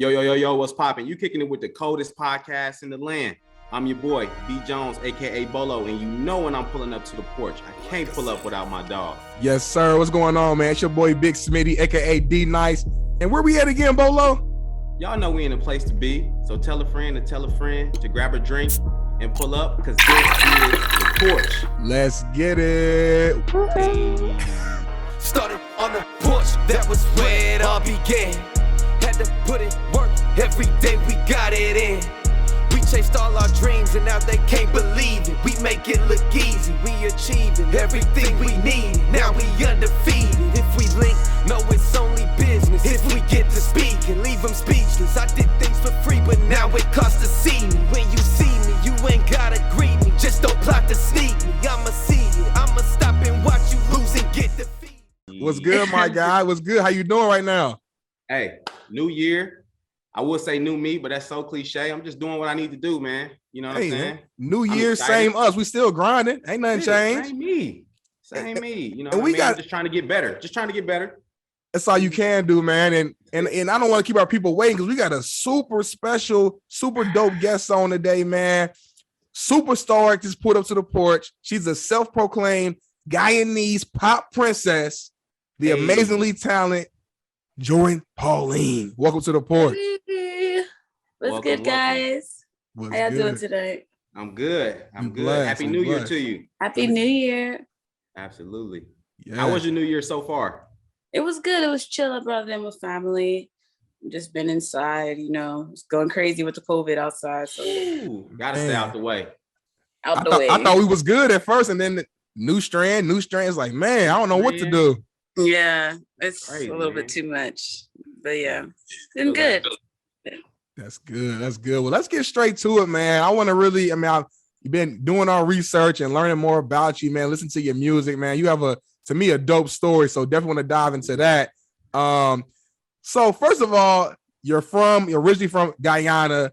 Yo, what's poppin'? You kicking it with the coldest podcast in the land. I'm your boy, B Jones, aka Bolo, and you know when I'm pulling up to the porch, I can't pull up without my dog. Yes, sir. What's going on, man? It's your boy, Big Smitty, aka D Nice. And where we at again, Bolo? Y'all know we in a place to be, so tell a friend to grab a drink and pull up, because this is the porch. Let's get it. Started on the porch, that was where it all began. Had to put in work, every day we got it in. We chased all our dreams and now they can't believe it. We make it look easy, we achieving everything we need. Now we undefeated. If we link, no, it's only business. If we get to speak and leave them speechless. I did things for free, but now it costs to see me. When you see me, you ain't gotta greet me. Just don't plot to sneak me. I'ma see it, I'ma stop and watch you lose and get defeated. What's good, my guy? What's good? How you doing right now? Hey, new year. I would say new me, but that's so cliche. I'm just doing what I need to do, man. You know what I'm saying? Man. New year, same us. We still grinding. Ain't nothing changed. Same me. You know, and we got just trying to get better. That's all you can do, man. And I don't want to keep our people waiting because we got a super special, super dope guest on today, man. Superstar just put up to the porch. She's a self-proclaimed Guyanese Pop Princess, the amazingly talented Jourdin Pauline. Welcome to the porch. What's good, guys? What's How y'all good? doing today? I'm good. I'm good. Blessed. Happy I'm New Year blessed. to you. Happy New Year. Absolutely. Yeah. How was your New Year so far? It was good. It was chill. I brought them with family. Just been inside, you know, it's going crazy with the COVID outside. So Ooh, gotta stay out the way. out the way. I thought we was good at first, and then the new strand is like, man, I don't know what to do. Yeah, it's Crazy, a little man. bit too much. But yeah, it's been good. That's good. That's good. Well, let's get straight to it, man. I want to really, you've been doing our research and learning more about you, man. Listen to your music, man. You have to me, a dope story. So definitely want to dive into that. So first of all, you're originally from Guyana.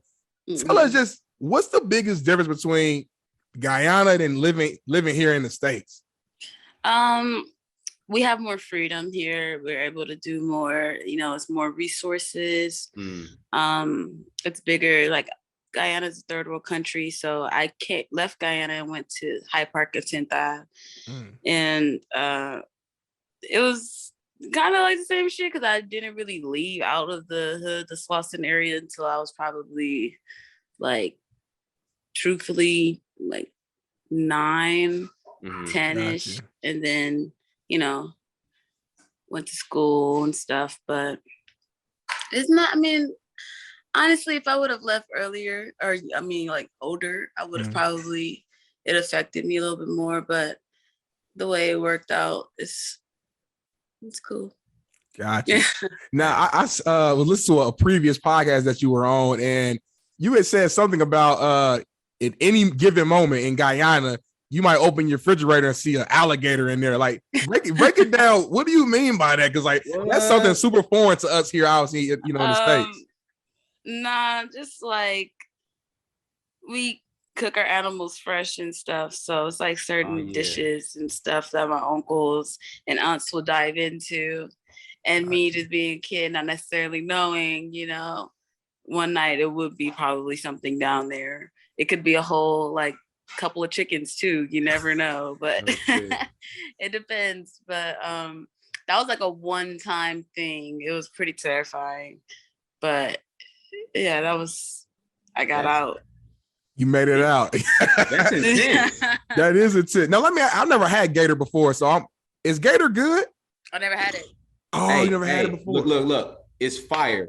Mm-hmm. Tell us just what's the biggest difference between Guyana and living here in the States? We have more freedom here. We're able to do more, you know, it's more resources. It's bigger. Like Guyana's a third world country. So I left Guyana and went to Hyde Park and 10th Ave. And it was kind of like the same shit because I didn't really leave out of the hood, the Slauson area until I was probably like, truthfully, like 9, 10-ish. Gotcha. And then, you know, went to school and stuff, but it's not, honestly, if I would have left earlier or like older, I would have probably, it affected me a little bit more, but the way it worked out, it's cool. Gotcha. Now, I was listening to a previous podcast that you were on, and you had said something about at any given moment in Guyana, you might open your refrigerator and see an alligator in there. Like, break it down. What do you mean by that? Because that's something super foreign to us here, obviously, you know, in the States. Nah, just like we cook our animals fresh and stuff. So it's like certain dishes and stuff that my uncles and aunts will dive into. And me just being a kid, not necessarily knowing, you know, one night it would be probably something down there. It could be a whole like couple of chickens too. You never know, but it depends. But that was like a one-time thing. It was pretty terrifying. But yeah, I got out. You made it out. That's intense. That is intense. Now, I've never had gator before. So is gator good? I never had it. Oh, you never had it before? Look. It's fire.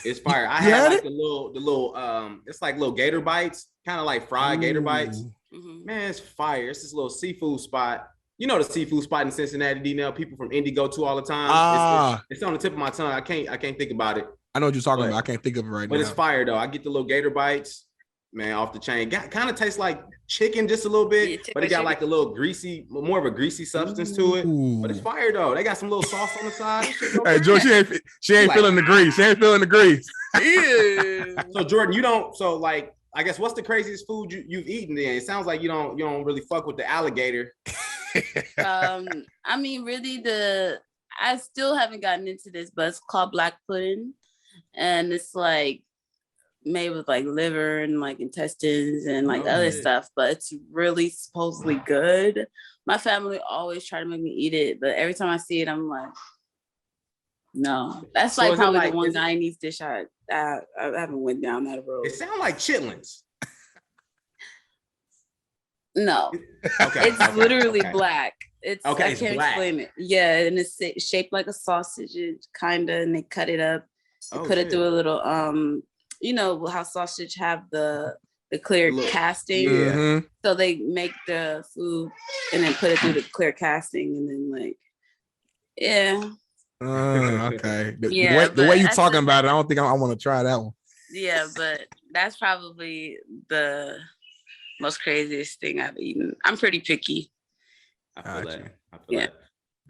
It's fire. I You had had like it? the little it's like little gator bites, kind of like fried gator bites. Mm-hmm. Man, it's fire. It's this little seafood spot. You know the seafood spot in Cincinnati, D-Now, people from Indy go to all the time. It's on the tip of my tongue. I can't think about it. I know what you're talking about. I can't think of it right now. But it's fire though. I get the little gator bites, man, off the chain. Kind of tastes like chicken just a little bit, but it got like a little greasy, more of a greasy substance to it. But it's fire though. They got some little sauce on the side. Hey, George, she ain't feeling the grease. She ain't feeling the grease. Yeah. So Jourdin, you don't. So like, I guess what's the craziest food you've eaten? Then it sounds like you don't really fuck with the alligator. Really, I still haven't gotten into this, but it's called black pudding. and it's like made with like liver and like intestines and like other stuff, but it's really supposedly good. My family always try to make me eat it, but every time I see it, I'm like, no. That's like probably the one Guyanese dish I haven't went down that road. It sounds like chitlins. No. Okay. It's literally black. It's okay. I can't explain it. Yeah, and it's shaped like a sausage, kind of, and they cut it up. They put it through a little you know how sausage have the clear casting. Yeah. So they make the food and then put it through the clear casting, and then like, yeah. Okay. The way you talking about it, I don't think I want to try that one. Yeah, but that's probably the most craziest thing I've eaten. I'm pretty picky. I feel that.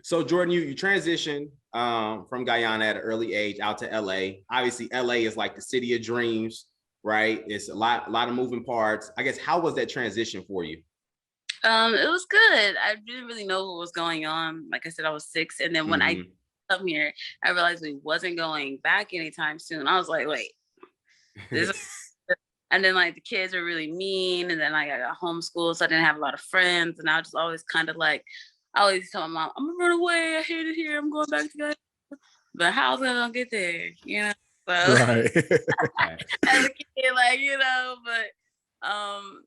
So Jourdin, you transitioned from Guyana at an early age out to LA. Obviously, LA is like the city of dreams, right? It's a lot of moving parts. I guess, how was that transition for you? It was good. I didn't really know what was going on. Like I said, I was 6, and then when I come here, I realized we wasn't going back anytime soon. I was like, wait, and then like the kids are really mean, and then like I got homeschooled, so I didn't have a lot of friends, and I was just always kind of like, I always tell my mom, I'm gonna run away, I hate it here, I'm going back to Guyana. But how's I gonna get there? You know? So right. as a kid, like, you know, but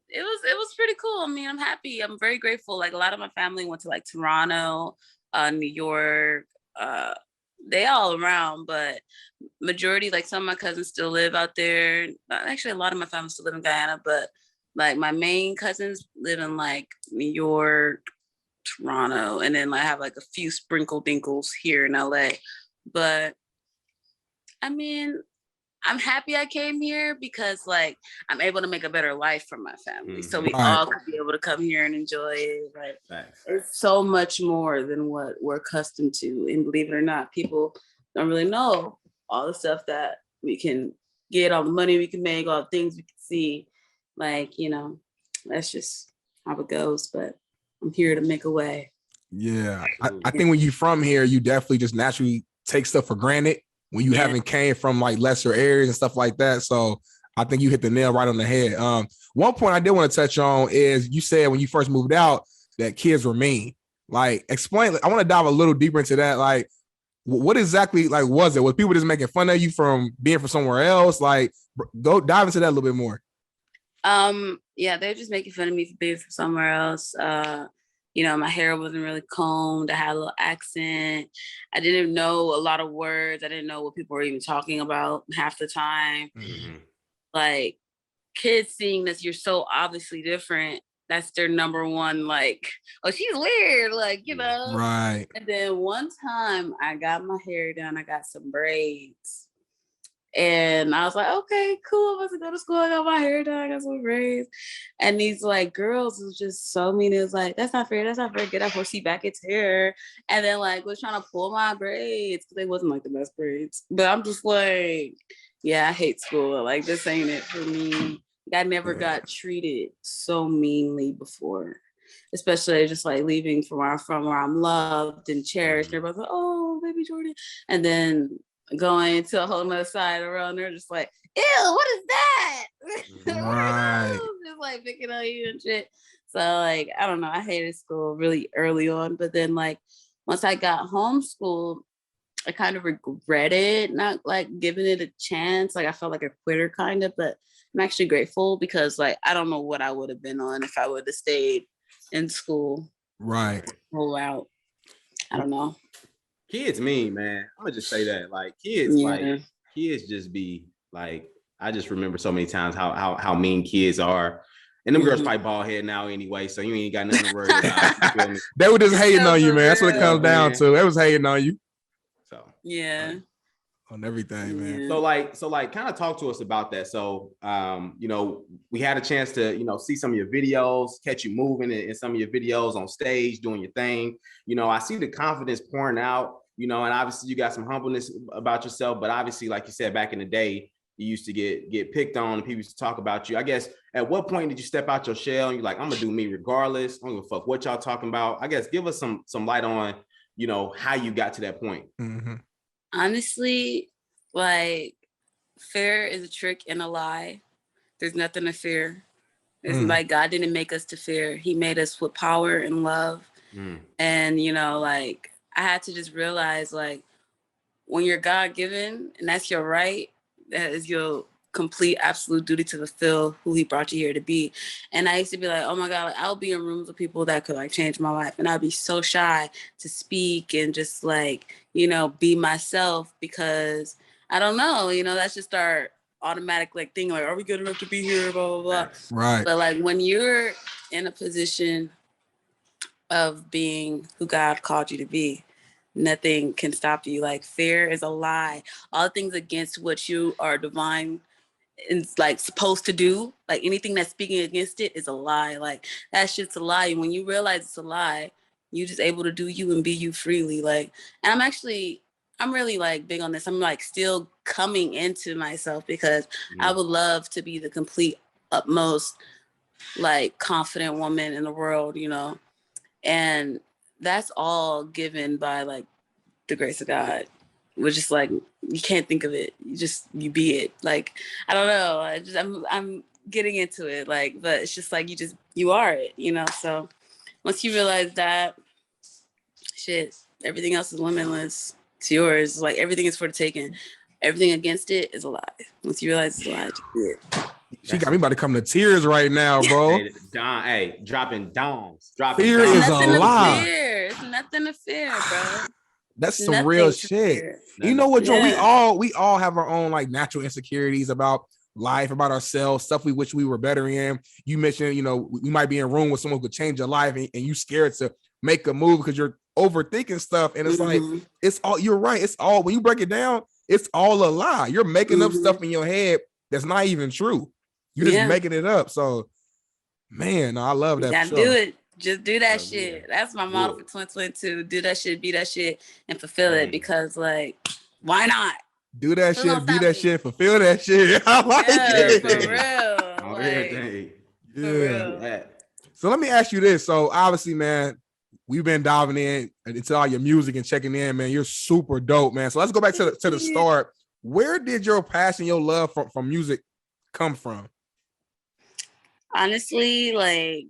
it was pretty cool. I mean, I'm happy. I'm very grateful. Like a lot of my family went to like Toronto, New York, they all around, but majority, like some of my cousins still live out there. Actually, a lot of my family still live in Guyana, but like my main cousins live in like New York, Toronto, and then I have like a few sprinkle dinkles here in LA. But I mean, I'm happy I came here because like I'm able to make a better life for my family. So we all could be able to come here and enjoy it. Right. It's so much more than what we're accustomed to. And believe it or not, people don't really know all the stuff that we can get, all the money we can make, all the things we can see. Like, you know, that's just how it goes. But I'm here to make a way. Yeah. I think when you're from here, you definitely just naturally take stuff for granted when you haven't came from like lesser areas and stuff like that. So I think you hit the nail right on the head. One point I did want to touch on is you said when you first moved out that kids were mean. Like, explain, I want to dive a little deeper into that. Like, what exactly like was it? Was people just making fun of you from being from somewhere else? Like, go dive into that a little bit more. Yeah, they're just making fun of me for being from somewhere else. You know, my hair wasn't really combed. I had a little accent. I didn't know a lot of words. I didn't know what people were even talking about half the time. Like, kids seeing that you're so obviously different, that's their number one, like, oh, she's weird, like, you know. Right. And then one time I got my hair done. I got some braids. And I was like, okay, cool. I'm about to go to school. I got my hair done. I got some braids. And these like girls was just so mean. It was like, that's not fair. That's not fair. Get up or see back its hair. And then like was trying to pull my braids because they wasn't like the best braids. But I'm just like, yeah, I hate school. Like, this ain't it for me. I never got treated so meanly before. Especially just like leaving from where I'm loved and cherished. Everybody's like, oh, baby Jourdin. And then going to a whole nother side of the road, and they're just like, ew, what is that? Right. Just like picking on you and shit. So like, I don't know, I hated school really early on, but then like once I got homeschooled, I kind of regretted not like giving it a chance. Like I felt like a quitter kind of, but I'm actually grateful because like I don't know what I would have been on if I would have stayed in school. Right. Roll out. I don't know. Kids mean, man. I'm gonna just say that. Like kids, like kids just be like, I just remember so many times how mean kids are. And them girls probably bald head now anyway, so you ain't got nothing to worry about. They were just hating on you, man. That's what it comes down to. They was hating on you. So on everything, man. So like kind of talk to us about that. So you know, we had a chance to, you know, see some of your videos, catch you moving in some of your videos on stage, doing your thing. You know, I see the confidence pouring out, you know, and obviously you got some humbleness about yourself, but obviously, like you said, back in the day, you used to get picked on and people used to talk about you. I guess, at what point did you step out your shell and you're like, I'm gonna do me regardless. I don't give a fuck what y'all talking about. I guess give us some light on, you know, how you got to that point. Honestly, like fear is a trick and a lie. There's nothing to fear. It's like God didn't make us to fear. He made us with power and love. And, you know, like I had to just realize, like, when you're God given and that's your right, that is your complete absolute duty to fulfill who he brought you here to be. And I used to be like, oh my God, like, I'll be in rooms with people that could like change my life. And I'd be so shy to speak and just like, you know, be myself because I don't know, you know, that's just our automatic like thing. Like, are we good enough to be here? Blah, blah, blah. Right. But like when you're in a position of being who God called you to be, nothing can stop you. Like fear is a lie. All the things against what you are divine and like supposed to do, like anything that's speaking against it is a lie. Like that shit's a lie. And when you realize it's a lie, you're just able to do you and be you freely. Like, and I'm really like big on this. I'm like still coming into myself because I would love to be the complete utmost like confident woman in the world, you know? And that's all given by like the grace of God, which is like, you can't think of it. You be it. Like, I don't know. I'm getting into it. Like, but it's just like, you are it, you know? So once you realize that, shit, everything else is limitless. It's yours. Like everything is for the taking. Everything against it is a lie. Once you realize it's a lie, just do it. She got me about to come to tears right now, bro. Hey, dropping dongs. Fear is a lie. It's nothing to fear, bro. That's some real shit. You know what, Joe? We all have our own like natural insecurities about life, about ourselves, stuff we wish we were better in. You mentioned, you know, we might be in a room with someone who could change your life, and you scared to make a move because you're overthinking stuff. And it's like, it's all, you're right. It's all, when you break it down, it's all a lie. You're making up stuff in your head that's not even true. You're just making it up. So, man, I love that. You gotta do it. Just do that shit. That's my motto for 2022. Do that shit, be that shit, and fulfill it. Because, like, why not? Do that shit, be that shit, fulfill that shit. I like it. For real. Yeah. So let me ask you this. So obviously, man, we've been diving in into all your music and checking in, man. You're super dope, man. So let's go back to the start. Where did your passion, your love from music come from? Honestly, like,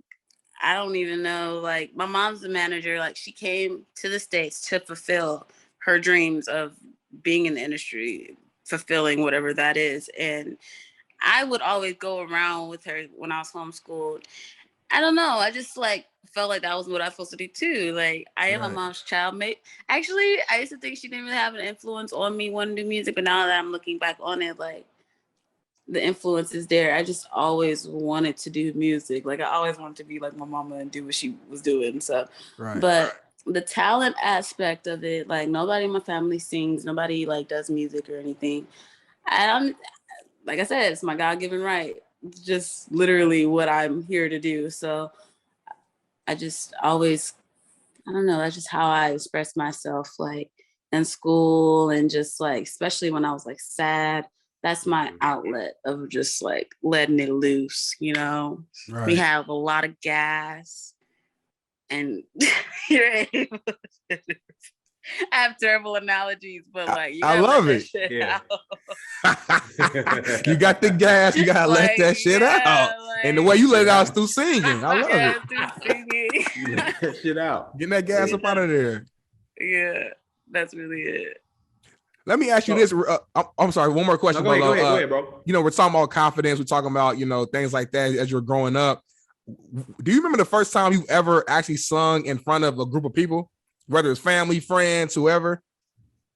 I don't even know. Like, my mom's a manager. Like, she came to the States to fulfill her dreams of being in the industry, fulfilling whatever that is. And I would always go around with her when I was homeschooled. I don't know. I just like felt like that was what I was supposed to do too. Like, I am my mom's child mate. Actually, I used to think she didn't really have an influence on me wanting to do music, but now that I'm looking back on it, like, the influence is there. I just always wanted to do music. Like, I always wanted to be like my mama and do what she was doing. So, but the talent aspect of it, like, nobody in my family sings. Nobody like does music or anything. Like I said, it's my God-given right. It's just literally what I'm here to do. So I just always, I don't know, that's just how I express myself, like in school and just like, especially when I was like sad. That's my outlet of just like letting it loose, you know? We have a lot of gas and you're able to, I have terrible analogies, but like, you I love it. You got the gas, you gotta let that shit out. Like, and the way you let it out is through singing. I love it. Through singing. You let that shit out. Getting that gas up out of there. Yeah, that's really it. Let me ask you this. I'm sorry, one more question. No, go ahead, bro. You know, we're talking about confidence. We're talking about, you know, things like that as you're growing up. Do you remember the first time you ever actually sung in front of a group of people, whether it's family, friends, whoever?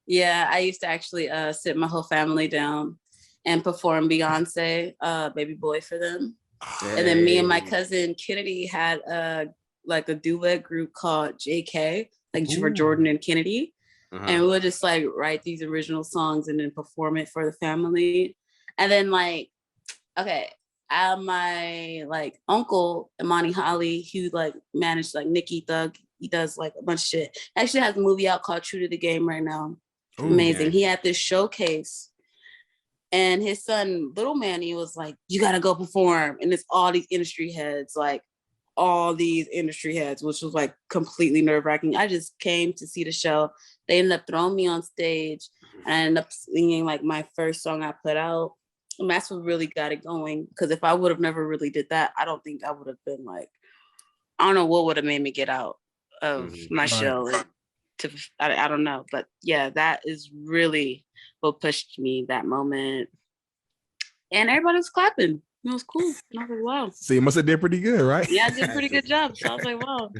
Yeah, I used to actually sit my whole family down and perform Beyonce, Baby Boy for them. Hey. And then me and my cousin Kennedy had like a duet group called JK, like for Jourdin and Kennedy. And we would just like write these original songs and then perform it for the family. And then like, okay, my like uncle, Imani Holly, he like managed like Nicki Thug. He does like a bunch of shit. Actually has a movie out called True to the Game right now. Amazing. He had this showcase and his son, Little Manny, was like, you got to go perform. And it's all these industry heads, which was like completely nerve wracking. I just came to see the show. They ended up throwing me on stage I ended up singing like my first song I put out. And that's what really got it going. Because if I would have never really did that, I don't think I would have been like, I don't know what would have made me get out of my shell. I don't know. But yeah, that is really what pushed me that moment. And everybody was clapping. It was cool. And I was like, wow. So you must have did pretty good, right? Yeah, I did a pretty good job. So I was like, wow.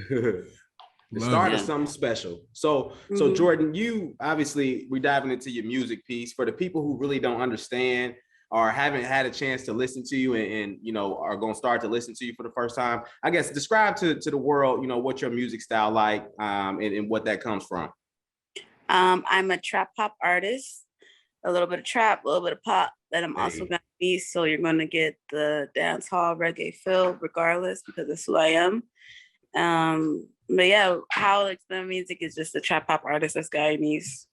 The start of something special. So Jourdin, you obviously, we're diving into your music piece. For the people who really don't understand or haven't had a chance to listen to you and you know, are going to start to listen to you for the first time, I guess describe to the world, you know, what your music style like and what that comes from. I'm a trap pop artist, a little bit of trap, a little bit of pop, and I'm also Guyanese, so you're going to get the dance hall reggae feel regardless because that's who I am. But yeah, how I explain music is just a trap pop artist that's Guyanese.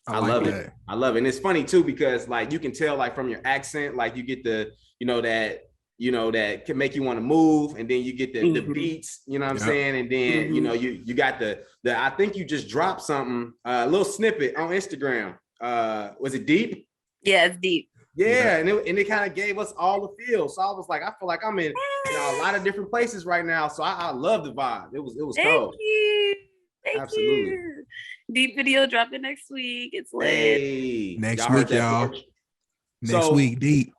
I love it. I love it. And it's funny too, because like you can tell like from your accent, like you get the, that can make you want to move, and then you get the beats, you know what I'm saying? And then, you got the I think you just dropped something, a little snippet on Instagram. Was it deep? Yeah, it's deep. Yeah, and it kind of gave us all the feel. So I was like, I feel like I'm in a lot of different places right now. So I love the vibe. It was cold. Thank you. Absolutely. You. Deep video dropping next week. It's lit. Hey, next week, y'all. Next week, deep.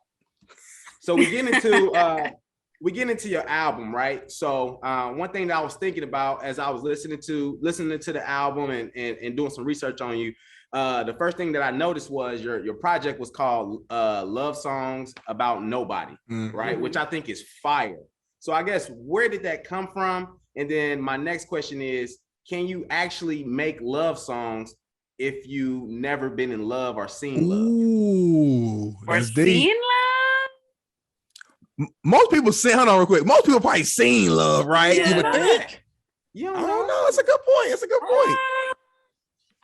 So we get into your album, right? So one thing that I was thinking about as I was listening to the album and doing some research on you, the first thing that I noticed was your project was called Love Songs About Nobody, right? Which I think is fire. So I guess where did that come from? And then my next question is, can you actually make love songs if you never been in love or seen love? Ooh, or seen love? Most people say, hold on real quick. Most people probably seen love, right? Yeah, you would think. You I don't know. It's a good point. It's a good point.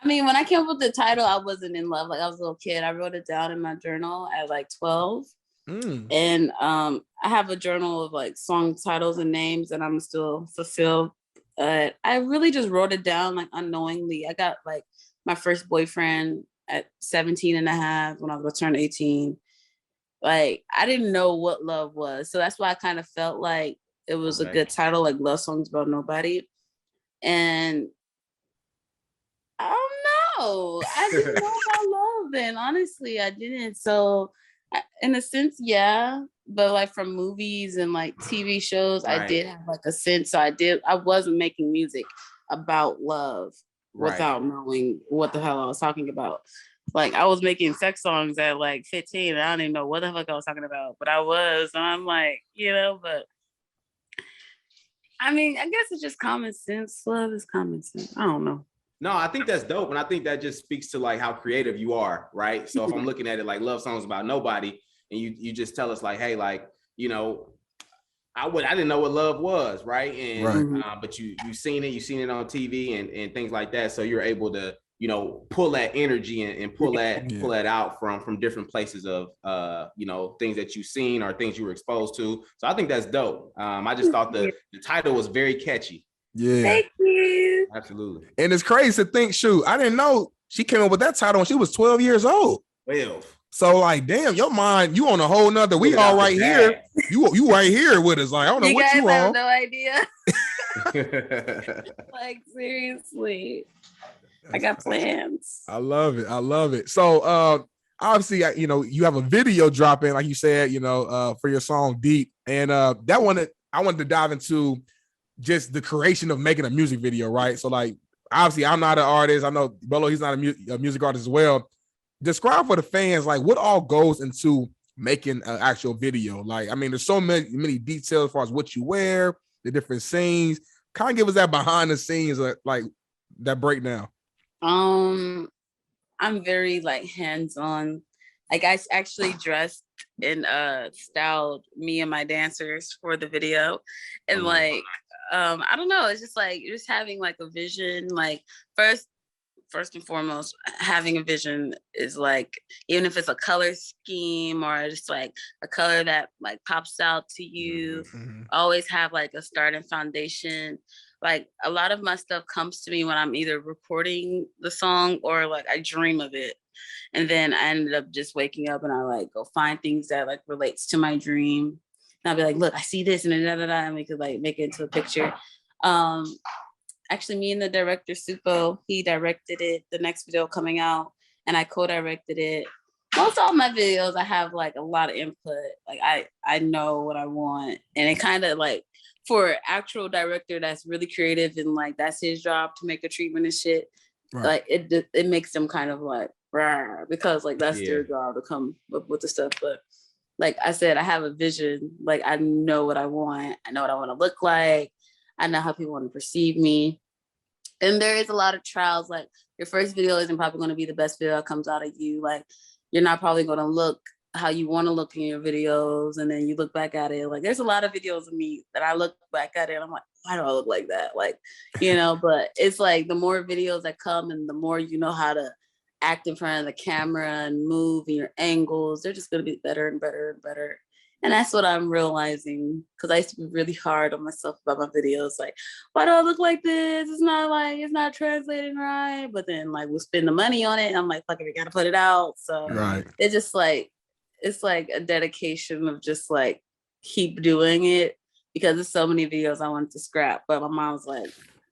I mean, when I came up with the title, I wasn't in love. Like I was a little kid. I wrote it down in my journal at like 12. And I have a journal of like song titles and names, and I'm still fulfilled. I really just wrote it down like unknowingly. I got like my first boyfriend at 17 and a half when I was going to turn 18. Like I didn't know what love was. So that's why I kind of felt like it was a good title, like Love Songs About Nobody. And I don't know. I didn't know about love then. Honestly, I didn't. So in a sense, yeah. But like from movies and like TV shows, I did have like a sense. So I wasn't making music about love without knowing what the hell I was talking about. Like I was making sex songs at like 15 and I don't even know what the fuck I was talking about, but I was. And I'm like, but I mean, I guess it's just common sense. Love is common sense. I don't know. No, I think that's dope. And I think that just speaks to like how creative you are, right? So if I'm looking at it like Love Songs About Nobody, and you just tell us like, hey, like, I didn't know what love was, right? And but you seen it on TV and things like that. So you're able to, pull that energy and pull that out from different places of things that you've seen or things you were exposed to. So I think that's dope. I just thought the title was very catchy. Yeah. Thank you. Absolutely. And it's crazy to think, I didn't know she came up with that title when she was 12 years old. 12. So like, damn, your mind, you on a whole nother. We all right here. You right here with us. Like, I don't know what you on. No idea. Like seriously, I got plans. I love it. So obviously, you have a video dropping, like you said, for your song Deep, and that one I wanted to dive into just the creation of making a music video, right? So like, obviously, I'm not an artist. I know Bello, he's not a music artist as well. Describe for the fans, like what all goes into making an actual video. Like, I mean, there's so many details as far as what you wear, the different scenes. Kind of give us that behind the scenes, like that breakdown. I'm very like hands-on. Like I actually dressed and styled me and my dancers for the video. And like, I don't know, it's just like, you're just having like a vision. Like first and foremost, having a vision is like, even if it's a color scheme or just like a color that like pops out to you, always have like a starting foundation like a lot of my stuff comes to me when I'm either recording the song or like I dream of it. And then I ended up just waking up and I like go find things that like relates to my dream. And I'll be like, look, I see this and then and we could like make it into a picture. Actually, me and the director Supo, he directed it, the next video coming out, and I co-directed it. Most all my videos, I have like a lot of input. Like I know what I want, and it kind of like for actual director that's really creative and like that's his job to make the treatment and shit. Right. Like it makes them kind of like rah, because like that's their job to come up with the stuff. But like I said, I have a vision. Like I know what I want. I know what I want to look like. I know how people want to perceive me. And there is a lot of trials. Like your first video isn't probably going to be the best video that comes out of you. Like you're not probably going to look how you want to look in your videos. And then you look back at it. Like there's a lot of videos of me that I look back at it and I'm like, why do I look like that? Like, you know, but it's like the more videos that come and the more you know how to act in front of the camera and move and your angles, they're just going to be better and better and better. And that's what I'm realizing, because I used to be really hard on myself about my videos. Like, why do I look like this? It's not translating right. But then like we'll spend the money on it. And I'm like, fuck it, we gotta put it out. So it's just like, it's like a dedication of just like keep doing it, because there's so many videos I wanted to scrap. But my mom's like,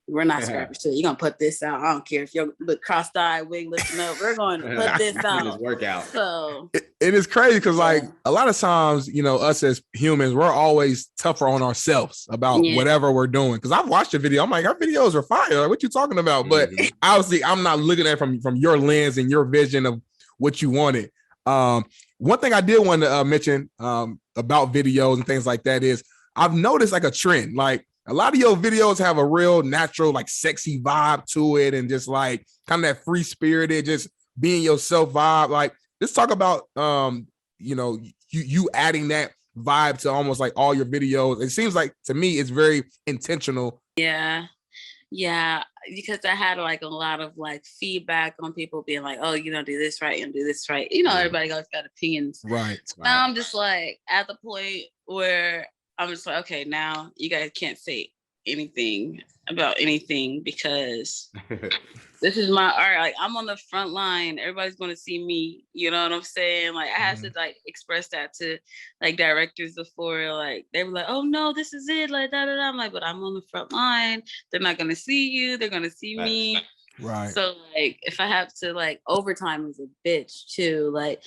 we're not scrapping shit. You're gonna put this out. I don't care if you're cross-eyed wig lifting up. We're going to put this out. Work out. So it is crazy because like a lot of times, you know, us as humans, we're always tougher on ourselves about whatever we're doing. Because I've watched a video, I'm like, our videos are fire. Like, what you talking about? But obviously, I'm not looking at it from your lens and your vision of what you wanted. One thing I did want to mention about videos and things like that is I've noticed like a trend. Like a lot of your videos have a real natural, like sexy vibe to it, and just like kind of that free spirited, just being yourself vibe. Like, let's talk about you know, you adding that vibe to almost like all your videos. It seems like to me it's very intentional. Yeah, because I had like a lot of like feedback on people being like, oh, you don't do this right, you don't do this right. You know, everybody always got opinions. Right. Now I'm just like at the point where I'm just like, okay, now you guys can't say anything about anything because this is my art. Like I'm on the front line. Everybody's going to see me. You know what I'm saying? Like I had to like express that to like directors before. Like they were like, oh no, this is it. Like da da da. I'm like, but I'm on the front line. They're not going to see you. They're going to see me. Right. So like if I have to like overtime is a bitch too. Like,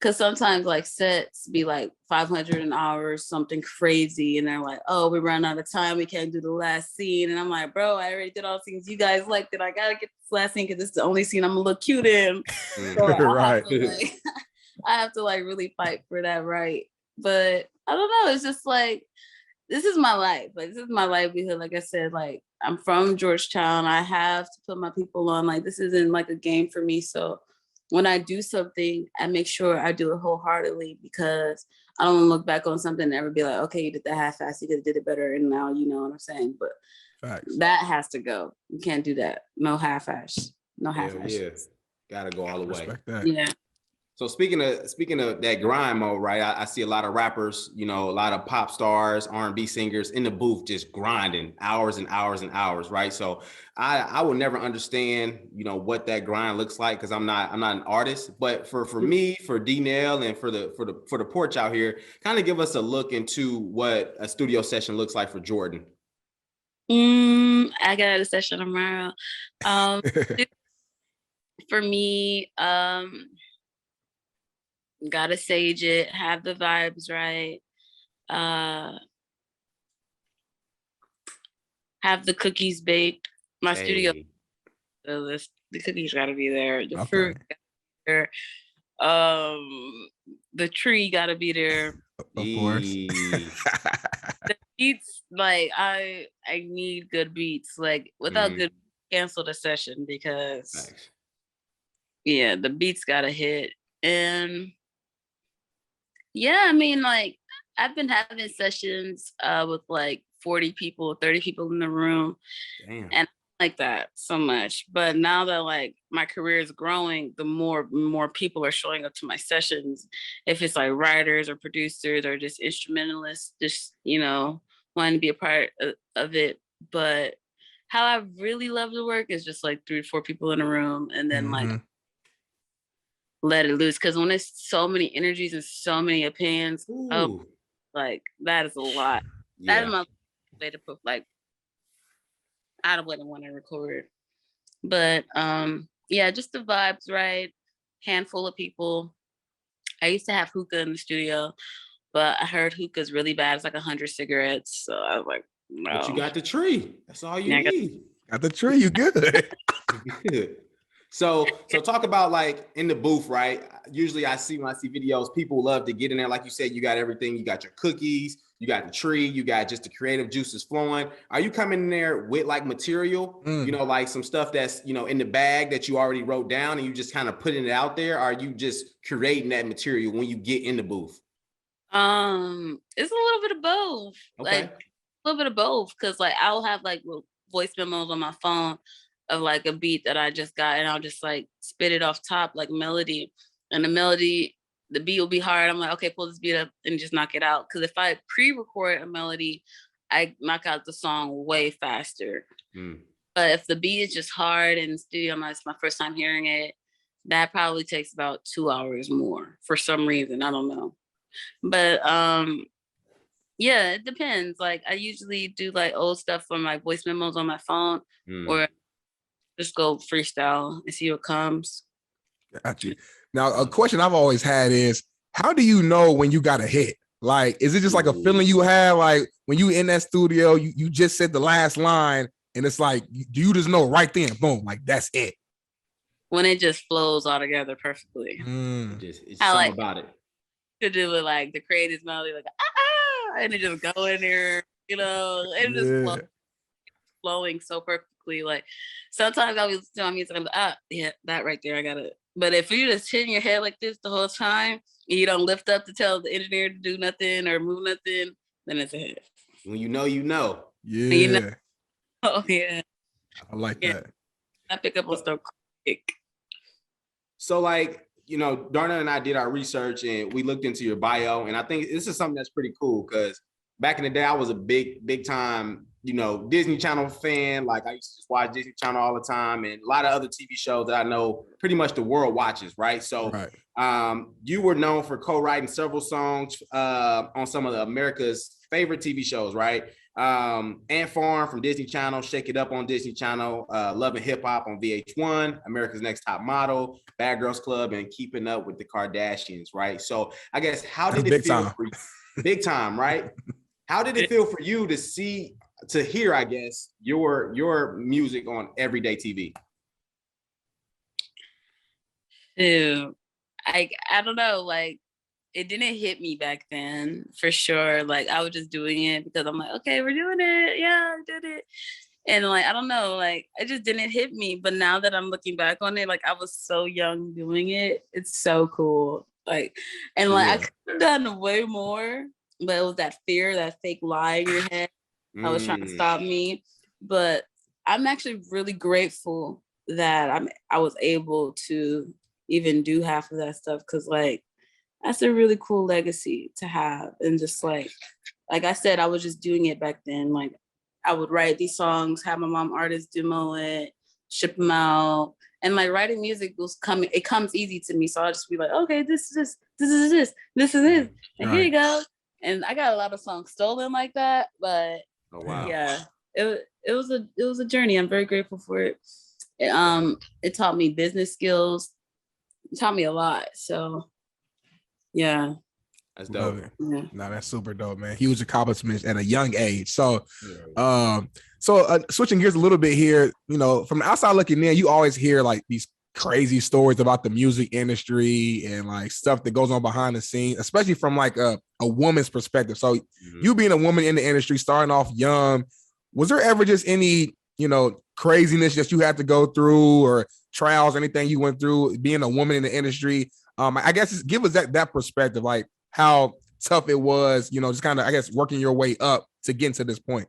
because sometimes like sets be like 500 an hour or something crazy. And they're like, oh, we run out of time. We can't do the last scene. And I'm like, bro, I already did all the scenes you guys liked it. I got to get this last scene because this is the only scene I'm going to look cute in. So I have to like really fight for that right. But I don't know. It's just like, this is my life. Like, this is my livelihood. Like I said, like, I'm from Georgetown. I have to put my people on. Like, this isn't like a game for me. So when I do something, I make sure I do it wholeheartedly, because I don't want to look back on something and ever be like, okay, you did that half-assed, you could have did it better, and now you know what I'm saying. But that has to go. You can't do that. No half-ass. No half-ass. Yeah, gotta go all the way. That. Yeah. So speaking of that grind mode, right? I see a lot of rappers, you know, a lot of pop stars, R&B singers in the booth just grinding hours and hours and hours, right? So I will never understand, you know, what that grind looks like, because I'm not an artist. But for me, for D-Nail, and for the Porch out here, kind of give us a look into what a studio session looks like for Jourdin. I got a session tomorrow. For me, gotta sage it, have the vibes right, have the cookies baked. My studio, the cookies gotta be there, the fruit gotta be there, the tree gotta be there. Of course. The beats, like I need good beats. Like without good, cancel the session, because the beats gotta hit. And yeah, I mean, like I've been having sessions with like 40 people, 30 people in the room. Damn. And I like that so much. But now that like my career is growing, the more people are showing up to my sessions. If it's like writers or producers or just instrumentalists, just, you know, wanting to be a part of it. But how I really love to work is just like 3 to 4 people in a room and then like let it loose. Cause when there's so many energies and so many opinions, like that is a lot. Yeah. That is my way to put like, I wouldn't want to record. But yeah, just the vibes, right? Handful of people. I used to have hookah in the studio, but I heard hookah's really bad. It's like 100 cigarettes. So I was like, no. But you got the tree. That's all you need. Got the tree, you good. Good. So talk about like in the booth, right? Usually when I see videos, people love to get in there. Like you said, you got everything. You got your cookies, you got the tree, you got just the creative juices flowing. Are you coming in there with like material, you know, like some stuff that's, you know, in the bag that you already wrote down and you just kind of putting it out there? Or are you just creating that material when you get in the booth? It's a little bit of both. Okay. Like a little bit of both. Cause like I'll have like voice memos on my phone of like a beat that I just got and I'll just like spit it off top like melody. And the beat will be hard. I'm like, okay, pull this beat up and just knock it out. Cause if I pre-record a melody, I knock out the song way faster. But if the beat is just hard in the studio, it's my first time hearing it, that probably takes about 2 hours more for some reason. I don't know. But yeah, it depends. Like I usually do like old stuff from my voice memos on my phone or just go freestyle and see what comes. Got you. Now, a question I've always had is, how do you know when you got a hit? Like, is it just like a feeling you have? Like when you in that studio, you just said the last line and it's like, do you just know right then, boom, like that's it? When it just flows all together perfectly. It's something about it. To do with like the creative melody, like and it just go in there, you know, and just flowing so perfectly. Like sometimes I'll be telling music, I'm like, yeah, that right there, I got it. But if you just hit in your head like this the whole time and you don't lift up to tell the engineer to do nothing or move nothing, then it's a hit. When you know, you know. Yeah. You know? Oh yeah. I like that. I pick up on stuff quick. So like, you know, Darna and I did our research and we looked into your bio. And I think this is something that's pretty cool because back in the day, I was a big time, you know, Disney Channel fan. Like I used to just watch Disney Channel all the time and a lot of other TV shows that I know pretty much the world watches, right? So you were known for co-writing several songs on some of the America's favorite TV shows, right? Ant Farm from Disney Channel, Shake It Up on Disney Channel, Love and Hip Hop on VH1, America's Next Top Model, Bad Girls Club, and Keeping Up with the Kardashians, right? So I guess how did it feel for you? Big time, right? How did it feel for you to hear, I guess, your music on everyday TV? Ew. I don't know, like it didn't hit me back then for sure. Like I was just doing it because I'm like, okay, we're doing it. Yeah, I did it. And like, I don't know, like it just didn't hit me. But now that I'm looking back on it, like I was so young doing it. It's so cool. Like, and like I could have done way more, but it was that fear, that fake lie in your head. I was trying to stop me. But I'm actually really grateful that I was able to even do half of that stuff. Cause like, that's a really cool legacy to have. And just like I said, I was just doing it back then. Like I would write these songs, have my mom artist demo it, ship them out. And like writing music it comes easy to me. So I'll just be like, okay, this is this. And here you go. And I got a lot of songs stolen like that. But yeah, it was a journey. I'm very grateful for it. It taught me business skills. It taught me a lot. So yeah. That's dope. Yeah. No, that's super dope, man. Huge accomplishments at a young age. So, switching gears a little bit here, you know, from the outside looking in, you always hear like these crazy stories about the music industry and like stuff that goes on behind the scenes, especially from like a woman's perspective. So you being a woman in the industry, starting off young, was there ever just any, you know, craziness that you had to go through or trials, anything you went through being a woman in the industry? I guess give us that perspective, like how tough it was, you know, just kind of, I guess, working your way up to get to this point.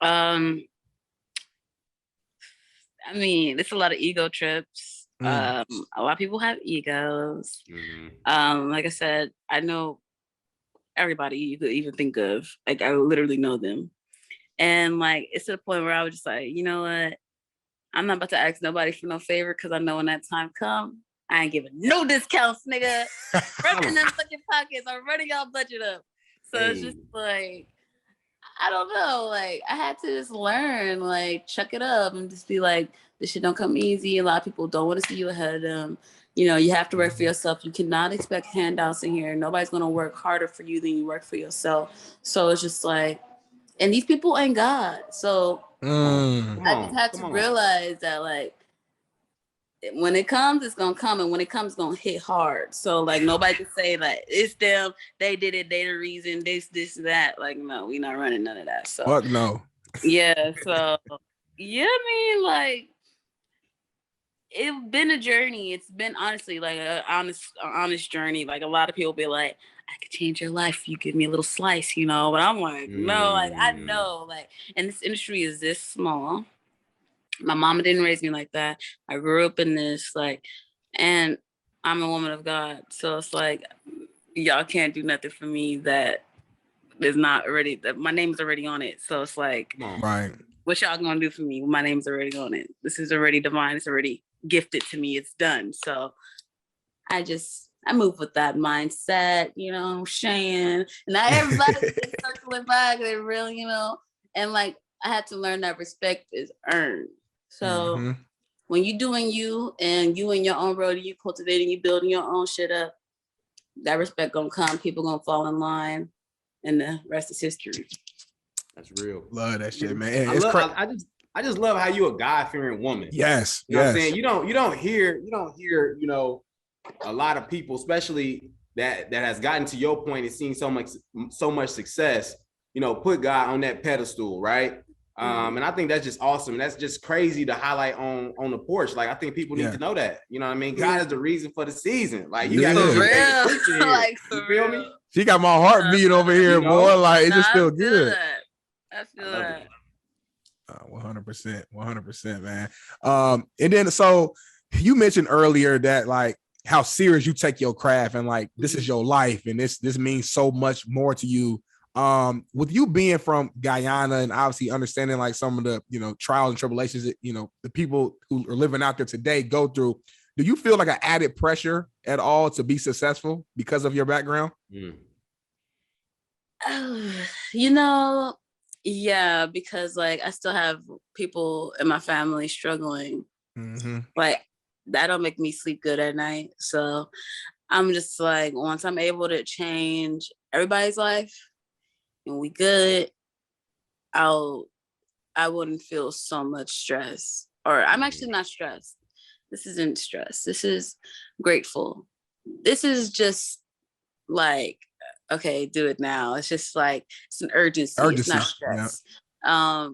I mean, it's a lot of ego trips. A lot of people have egos. Like I said, I know everybody you could even think of. Like I literally know them. And like, it's to the point where I was just like, you know what? I'm not about to ask nobody for no favor because I know when that time comes, I ain't giving no discounts, nigga. Running them fucking pockets. I'm running y'all budget up. So it's just like, I don't know. Like, I had to just learn, like, chuck it up and just be like, this shit don't come easy. A lot of people don't want to see you ahead of them. You know, you have to work for yourself. You cannot expect handouts in here. Nobody's going to work harder for you than you work for yourself. So it's just like, and these people ain't God. So I just had to realize that, like, when it comes, it's gonna come, and when it comes, it's gonna hit hard. So like, nobody can say like it's them, they did it, they the reason, this, that. Like, no, we not running none of that. So fuck no. Yeah. So yeah, I mean, like, it's been a journey. It's been honestly like an honest journey. Like, a lot of people be like, I could change your life if you give me a little slice, you know. But I'm like, no, like, I know, like, and this industry is this small. My mama didn't raise me like that. I grew up in this, like, and I'm a woman of God. So it's like, y'all can't do nothing for me that is not already, that my name's already on it. So it's like, right, what y'all gonna do for me when my name's already on it? This is already divine. It's already gifted to me. It's done. So I move with that mindset, you know, Shane. Not everybody's circling back. They're real, you know, and like, I had to learn that respect is earned. So when you doing you and you in your own road, you cultivating, you building your own shit up, that respect gonna come. People gonna fall in line, and the rest is history. That's real. Love that shit, man. I just love how you a God-fearing woman. Yes, you know what I'm saying? You don't hear, you know, a lot of people, especially that has gotten to your point and seen so much success, you know, put God on that pedestal, right? And I think that's just awesome. That's just crazy to highlight on the porch. Like, I think people need to know that. You know what I mean? God is the reason for the season. Like, you got real. Like, you feel me? She got my heart beating over here, boy. Like, it just feels good. I feel that. 100%, man. And then, so you mentioned earlier that, like, how serious you take your craft, and like, this is your life, and this means so much more to you. With you being from Guyana and obviously understanding like some of the, you know, trials and tribulations that, you know, the people who are living out there today go through, do you feel like an added pressure at all to be successful because of your background? You know, yeah, because like, I still have people in my family struggling. Like, that don't make me sleep good at night. So I'm just like, once I'm able to change everybody's life and we good, I wouldn't feel so much stress. Or I'm actually not stressed. This isn't stress. This is grateful. This is just like, okay, do it now. It's just like, it's an urgency. It's not stress. Yeah.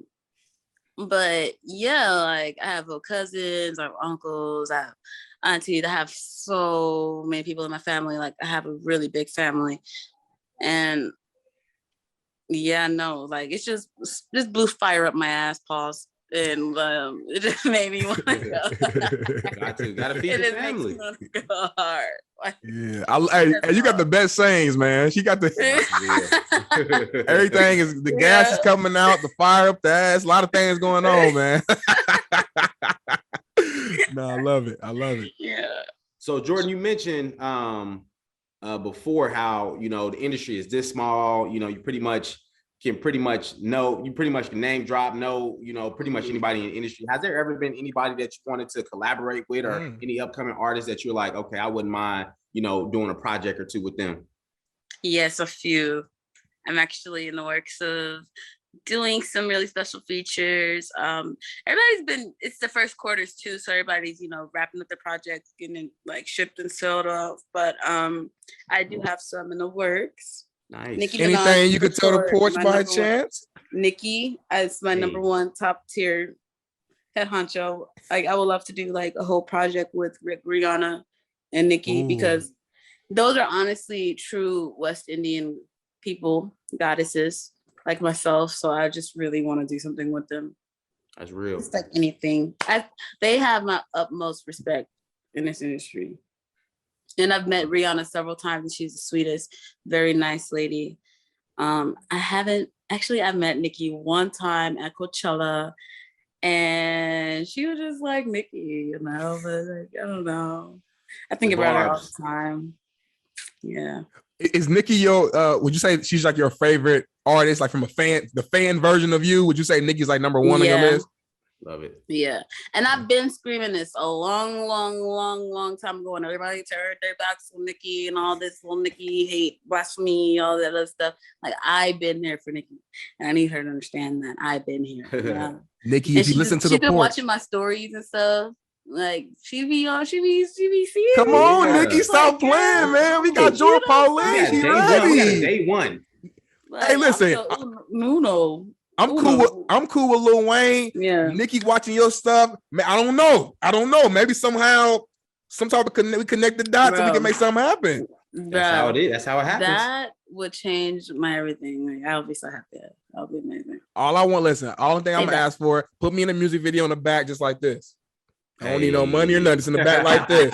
But yeah, like, I have cousins, I have uncles, I have aunties, I have so many people in my family. Like, I have a really big family. And yeah, no, like, it's just blew fire up my ass, pause. And it just made me want to go. Gotta feed the family. Go hard. Yeah, you got the best sayings, man. She got the everything is the gas is coming out, the fire up the ass, a lot of things going on, man. No, I love it. Yeah. So Jourdin, you mentioned before how, you know, the industry is this small, you know, you pretty much can name drop, you know, pretty much anybody in the industry. Has there ever been anybody that you wanted to collaborate with, or any upcoming artists that you're like, okay, I wouldn't mind, you know, doing a project or two with them? Yes, a few. I'm actually in the works of doing some really special features. It's the first quarters too, so everybody's, you know, wrapping up the projects, getting it, like, shipped and sold off. But I do have some in the works. Nice. Nicki Anything Minaj, you could tell the Porch by chance? Nicki is my number one top tier head honcho. Like, I would love to do like a whole project with Rihanna and Nicki, because those are honestly true West Indian people, goddesses like myself. So I just really want to do something with them. That's real. It's like anything. They have my utmost respect in this industry. And I've met Rihanna several times, and she's the sweetest, very nice lady. I haven't Actually, I met Nicki one time at Coachella, and she was just like Nicki, but like, I don't know. I think about her all the time. Yeah. Is Nicki your? Would you say she's like your favorite artist? Like from the fan version of you? Would you say Nicki's like number one on your list? Love it. Yeah. And I've been screaming this a long time ago, and everybody turned their backs on Nicki and all this little Nicki hate, blasphemy, all that other stuff. Like, I've been there for Nicki, and I need her to understand that I've been here. Yeah. Nicki, if you listen to the Porch, she's been watching my stories and stuff. Like, she be seeing. Come on, Nicki, stop playing, man. We got Jourdin Pauline. We got day one. Like, hey, listen. I'm cool with Lil Wayne. Yeah. Nicki watching your stuff. Man, I don't know. Maybe somehow, some type of we connect the dots and we can make something happen. That's how it is. That's how it happens. That would change my everything. Like, I'll be so happy. That'll be amazing. All I'm gonna ask for, put me in a music video in the back just like this. I don't need no money or nothing. It's in the back like this.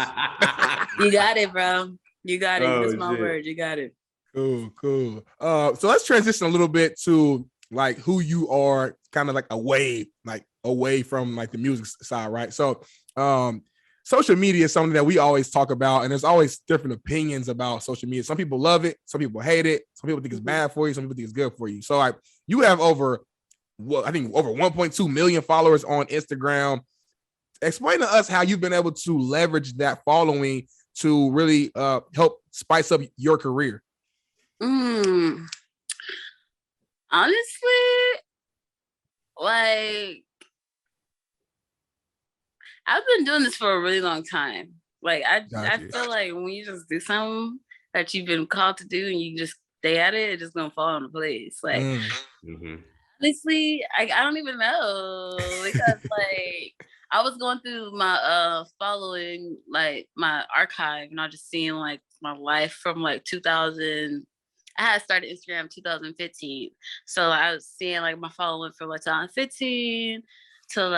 You got it, bro. You got it. That's my word. You got it. Cool. So let's transition a little bit to like who you are, kind of like away from like the music side, right? So social media is something that we always talk about, and there's always different opinions about social media. Some people love it, some people hate it, some people think it's bad for you, some people think it's good for you. So like you have over 1.2 million followers on Instagram. Explain to us how you've been able to leverage that following to really help spice up your career. Honestly, like, I've been doing this for a really long time. Like, I feel like when you just do something that you've been called to do and you just stay at it, it's just gonna fall into place. Like, honestly, I don't even know, because like I was going through my following, like my archive, and I was just seeing like my life from like 2000. I had started Instagram 2015. So I was seeing like my following from like 2015 to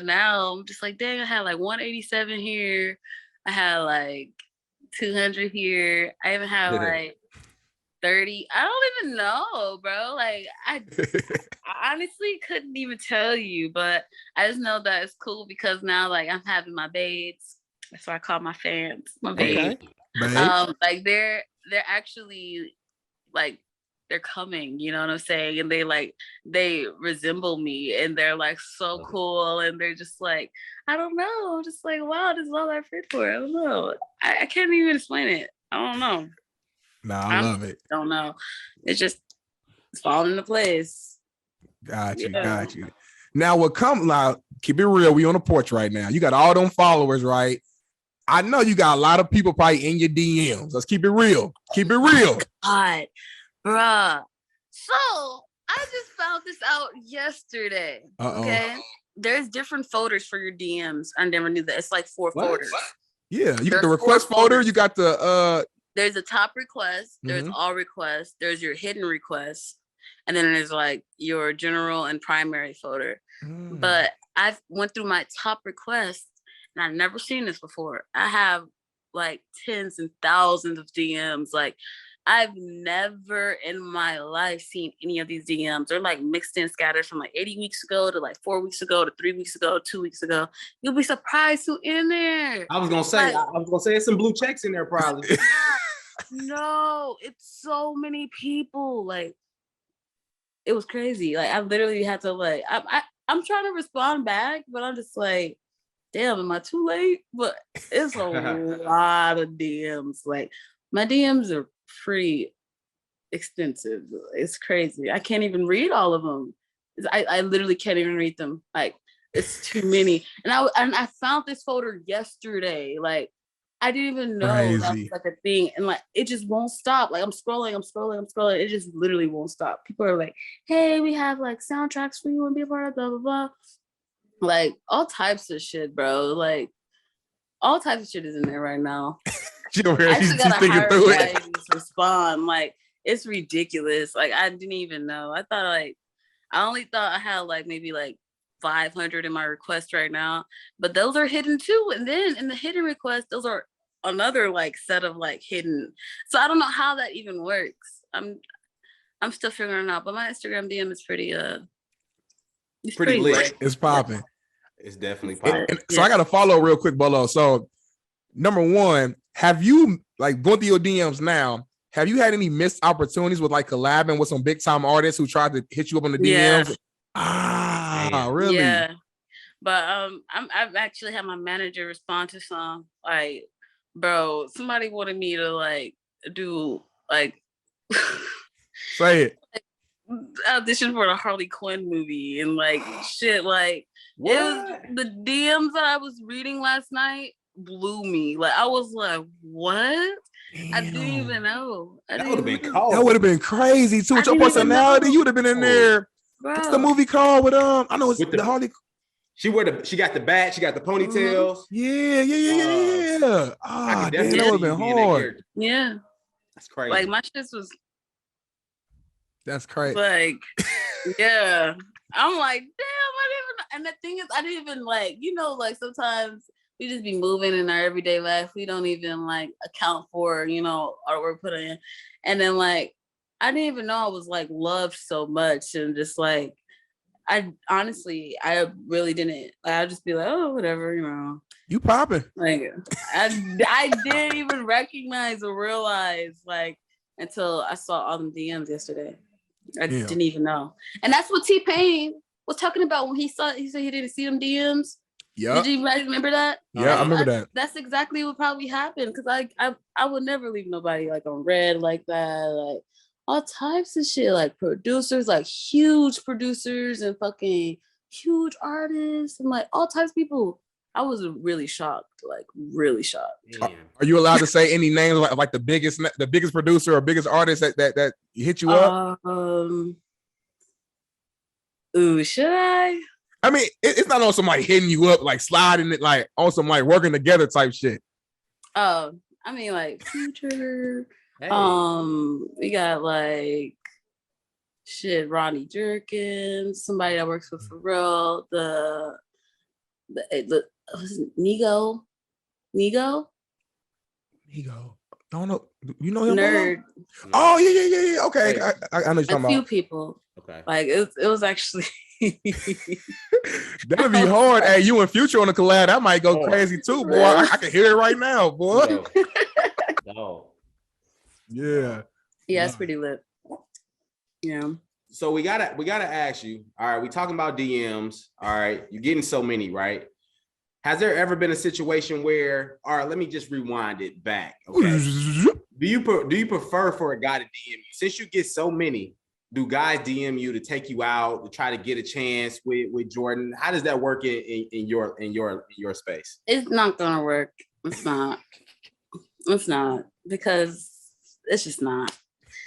now. I'm just like, dang, I had like 187 here. I had like 200 here. I even have like 30. I don't even know, bro. Like I honestly couldn't even tell you, but I just know that it's cool because now like I'm having my babes. That's what I call my fans, my babes. Okay. Like they're actually like they're coming, you know what I'm saying? And they resemble me, and they're like so cool, and they're just like, I don't know. I'm just like, wow, this is all I prayed for. I don't know. I can't even explain it. I don't know. I love it. Don't know. It's falling into place. Got you. Now, keep it real. We on the porch right now. You got all them followers, right? I know you got a lot of people probably in your DMs. Let's keep it real. God, bruh. So I just found this out yesterday. Okay. There's different folders for your DMs. I never knew that. It's like 4 folders. Yeah, you got the request folder. You got the There's a top request. There's all requests. There's your hidden requests, and then there's like your general and primary folder. But I've went through my top requests, and I've never seen this before. I have like tens and thousands of DMs. Like, I've never in my life seen any of these DMs. They're like mixed in, scattered from like 80 weeks ago to like 4 weeks ago to 3 weeks ago, 2 weeks ago. You'll be surprised who in there. I was gonna say it's some blue checks in there probably. No, it's so many people. Like, it was crazy. Like, I literally had to like I'm trying to respond back, but I'm just like, damn, am I too late? But it's a lot of DMs. Like, my DMs are pretty extensive. It's crazy. I can't even read all of them. I literally can't even read them. Like, it's too many. And I found this folder yesterday. Like, I didn't even know that was like a thing. And like, it just won't stop. Like, I'm scrolling. It just literally won't stop. People are like, hey, we have like soundtracks for you and be a part of blah, blah, blah. Like, all types of shit, bro. Like, all types of shit is in there right now. She's thinking through it. Respond. Like, it's ridiculous. Like, I didn't even know. I only thought I had like maybe like 500 in my request right now, but those are hidden too. And then in the hidden request, those are another like set of like hidden. So I don't know how that even works. I'm still figuring it out, but my Instagram DM is pretty it's pretty lit. It's popping. It's definitely popping. So I got to follow real quick, Bolo. So number one, have you like going through your DMs now? Have you had any missed opportunities with like collabing with some big time artists who tried to hit you up on the DMs? Really? Yeah. But I've actually had my manager respond to some like, bro, somebody wanted me to like do like say it. Audition for the Harley Quinn movie and like shit. Like what? It was the DMs that I was reading last night blew me. Like I was like, what? Damn. I didn't even know. That would have been cold. That would have been crazy too. With your personality, you would have been in there. Bro. What's the movie called with I know it's with the Harley. She got the bat, she got the ponytails. Yeah. Damn, that would have been hard. Yeah. That's crazy. Like my shit was. That's crazy. Like, yeah. I'm like, damn, I didn't even, and the thing is, I didn't even like, like sometimes we just be moving in our everyday life. We don't even like account for, our work put in. And then like, I didn't even know I was like loved so much. And just like, I really didn't. I'd just be like, oh, whatever, You popping. Like, I didn't even recognize or realize like until I saw all them DMs yesterday. I didn't even know. And that's what T-Pain was talking about when he said he didn't see them DMs. Yeah. Did you guys remember that? Yeah, I remember that. That's exactly what probably happened because I would never leave nobody like on red like that. Like all types of shit, like producers, like huge producers and fucking huge artists and like all types of people. I was really shocked, like really shocked. Are you allowed to say any names like the biggest producer or biggest artist that hit you up? Ooh, should I? I mean, it's not on somebody hitting you up, like sliding it, like on some like working together type shit. Oh, I mean, like Future. Hey. We got like Ronnie Jerkins, somebody that works with Pharrell, the Nigo. Don't know. You know him? Nerd. Oh yeah. Okay, I know you're talking about. A few people. Okay. Like it was actually. That'd be hard. Hey, you and Future on the collab, that might go crazy too, boy. I can hear it right now, boy. No. Yeah. Yeah, it's pretty lit. Yeah. So we gotta ask you. All right, we talking about DMs. All right, you're getting so many, right? Has there ever been a situation where, all right, let me just rewind it back. Okay. Do you prefer for a guy to DM you? Since you get so many, do guys DM you to take you out to try to get a chance with Jourdin? How does that work in your space? It's not gonna work. It's not. It's not because it's just not.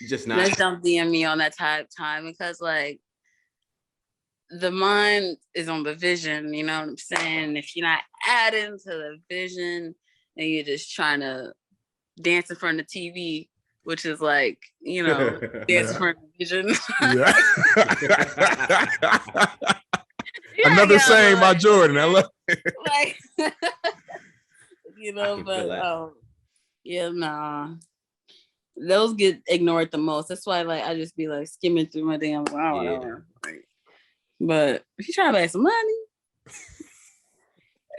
Just not. Just don't DM me on that time because like the mind is on the vision. You know what I'm saying? If you're not adding to the vision and you're just trying to dance in front of the TV, which is like, dance in front of the vision. Yeah. Another saying by Jourdin. I love it. Like, but yeah, nah. Those get ignored the most. That's why like I just be like skimming through my damn But if you try to make some money,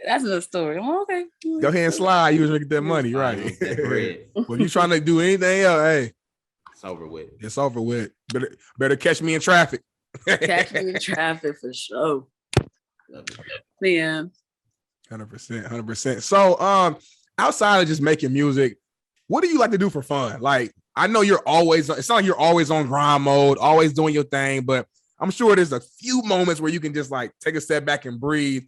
that's another story. I'm okay. Go ahead and slide. You was gonna get that money, right? When you trying to do anything else, hey, it's over with. It's over with. Better catch me in traffic. Catch me in traffic for sure. Yeah. 100%. So, outside of just making music, what do you like to do for fun? Like, I know it's not like you're always on grind mode, always doing your thing, but I'm sure there's a few moments where you can just like take a step back and breathe.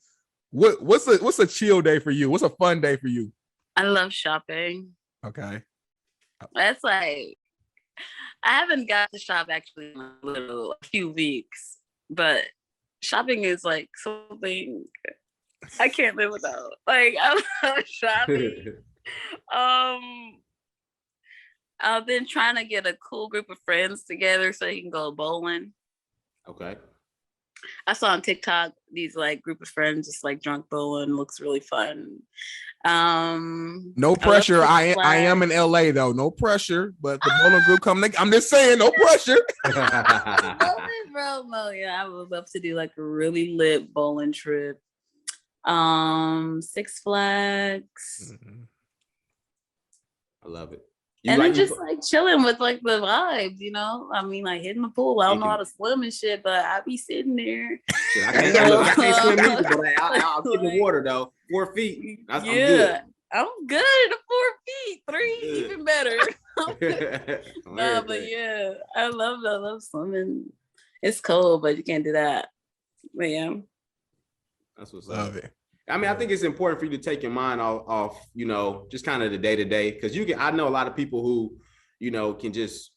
What's a chill day for you? What's a fun day for you? I love shopping. Okay. That's like, I haven't got to shop actually in a few weeks, but shopping is like something I can't live without. Like, I love shopping. I've been trying to get a cool group of friends together so you can go bowling. Okay. I saw on TikTok these like group of friends just like drunk bowling. Looks really fun. No pressure. I am in LA though. No pressure. But the bowling group coming. I'm just saying, no pressure. Bro, yeah, I would love to do like a really lit bowling trip. Six Flags. Mm-hmm. I love it. And then just like chilling with like the vibes, you know. I mean, like hitting the pool. I don't know how to swim and shit, but I be sitting there. I can't swim either, but I'll get in the water though. 4 feet. I'm good. I'm good at the 4 feet. 3 even better. No, but yeah, I love swimming. It's cold, but you can't do that. But yeah, that's what's up. Love it. I mean, I think it's important for you to take your mind off, you know, just kind of the day to day, because I know a lot of people who, you know, can just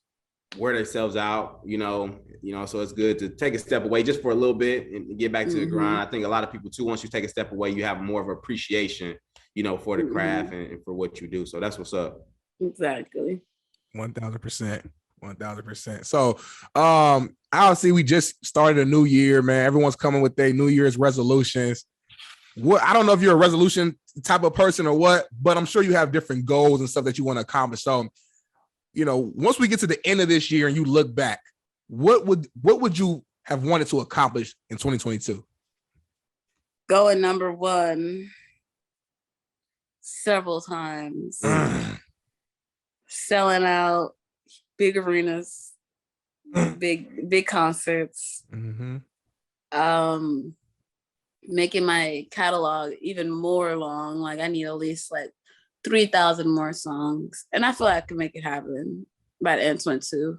wear themselves out, you know, so it's good to take a step away just for a little bit and get back to the grind. I think a lot of people too, once you take a step away, you have more of appreciation, you know, for the craft and for what you do. So that's what's up. Exactly. 1000%. So, obviously we just started a new year, man. Everyone's coming with their New Year's resolutions. I don't know if you're a resolution type of person or what, but I'm sure you have different goals and stuff that you want to accomplish. So, you know, once we get to the end of this year and you look back, what would you have wanted to accomplish in 2022? Going number one several times. Selling out big arenas, big concerts. Making my catalog even more long. Like I need at least like 3,000 more songs. And I feel like I can make it happen by the end of 2022.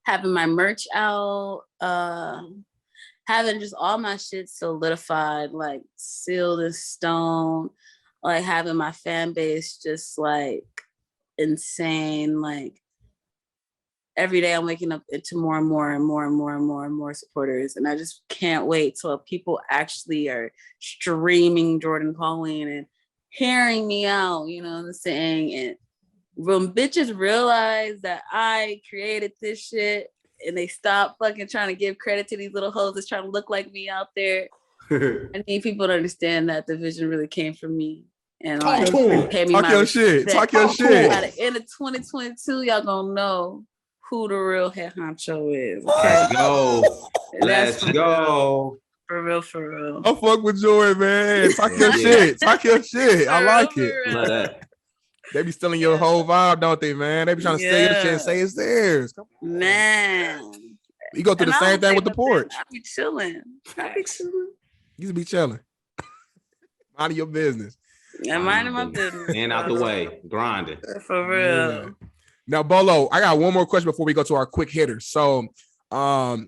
Having my merch out, having just all my shit solidified, like sealed in stone, like having my fan base just like insane, like every day I'm waking up into more and more supporters. And I just can't wait till people actually are streaming Jourdin Pauline and hearing me out, you know what I'm saying? And when bitches realize that I created this shit and they stop fucking trying to give credit to these little hoes that's trying to look like me out there, I need people to understand that the vision really came from me. And like, pay me Talk your shit. Talk your shit. By the end of 2022, y'all gonna know who the real head honcho is. Okay? Let's go. Let's go. For real. I fuck with Joy, man. Talk your shit. Talk your shit. I like it. Love that. They be stealing your whole vibe, don't they, man? They be trying to steal your shit and say it's theirs. Come on. Man. You go through the same thing with the Porch. I be chilling. You be chilling. Minding your business. Yeah, minding my business. And out the way. Grinding. For real. Yeah. Now, Bolo, I got one more question before we go to our quick hitter. So, correct